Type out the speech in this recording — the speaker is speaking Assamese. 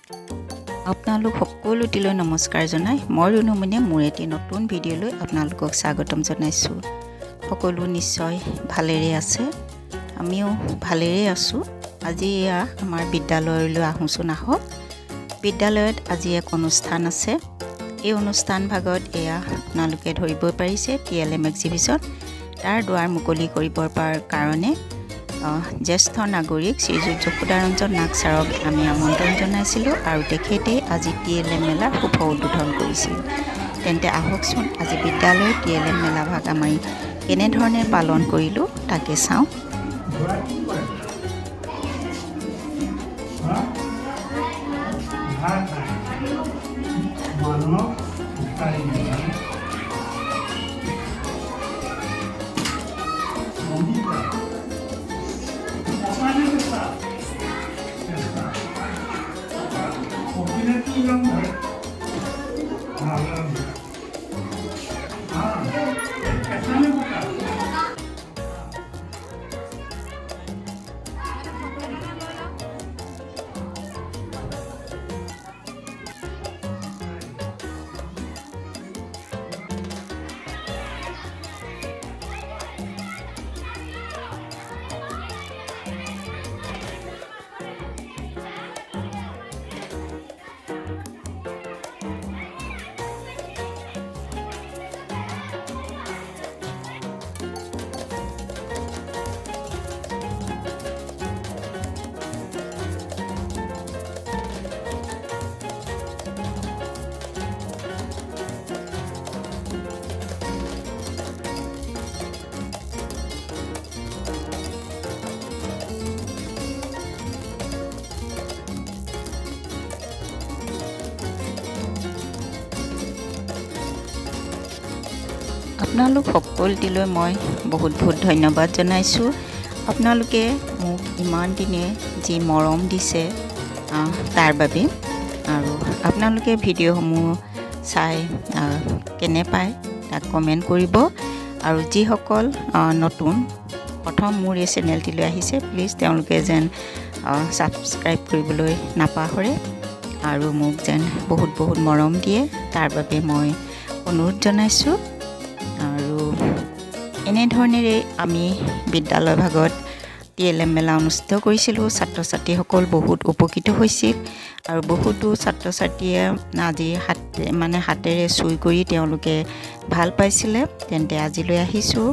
আপোনালোক সকলোটিলৈ নমস্কাৰ জনাই মই ৰুনুমণিয়ে মোৰ এটি নতুন ভিডিঅ'লৈ আপোনালোকক স্বাগতম জনাইছোঁ। সকলো নিশ্চয় ভালেৰে আছে, আমিও ভালেৰে আছোঁ। আজি আমাৰ বিদ্যালয়লৈ আহোঁচোন আহক। বিদ্যালয়ত আজি এক অনুষ্ঠান আছে। এই অনুষ্ঠান ভাগত আপোনালোকে ধৰিব পাৰিছে TLM এক্সিবিশ্যন। তাৰ দুৱাৰ মুকলি কৰিবৰ কাৰণে জ্যেষ্ঠ নাগৰিক শ্ৰীযুত যশোদাৰঞ্জন নাগ ছাৰক আমি আমন্ত্ৰণ জনাইছিলোঁ আৰু তেখেতে আজি TLM মেলাৰ শুভ উদ্বোধন কৰিছিল। তেন্তে আহকচোন আজি বিদ্যালয়ৰ TLM মেলা ভাগ আমি কেনেধৰণে পালন কৰিলোঁ তাকে চাওঁ। আপোনালোক সকলোটিলৈ মই বহুত ধন্যবাদ জনাইছোঁ। আপোনালোকে মোক ইমান দিনে যি মৰম দিছে তাৰ বাবে, আৰু আপোনালোকে ভিডিঅ'সমূহ চাই কেনে পায় তাক কমেণ্ট কৰিব। আৰু যিসকল নতুন প্ৰথম মোৰ এই চেনেলটিলৈ আহিছে প্লিজ তেওঁলোকে যেন ছাবস্ক্ৰাইব কৰিবলৈ নাপাহৰে আৰু মোক যেন বহুত মৰম দিয়ে তাৰ বাবে মই অনুৰোধ জনাইছোঁ। আৰু এনেধৰণেৰে আমি বিদ্যালয় ভাগত TLM মেলা অনুষ্ঠিত কৰিছিলোঁ। ছাত্ৰ ছাত্ৰীসকল বহুত উপকৃত হৈছিল আৰু বহুতো ছাত্ৰ ছাত্ৰীয়ে আজি হাতেৰে চুই কৰি তেওঁলোকে ভাল পাইছিলে। তেন্তে আজিলৈ আহিছোঁ।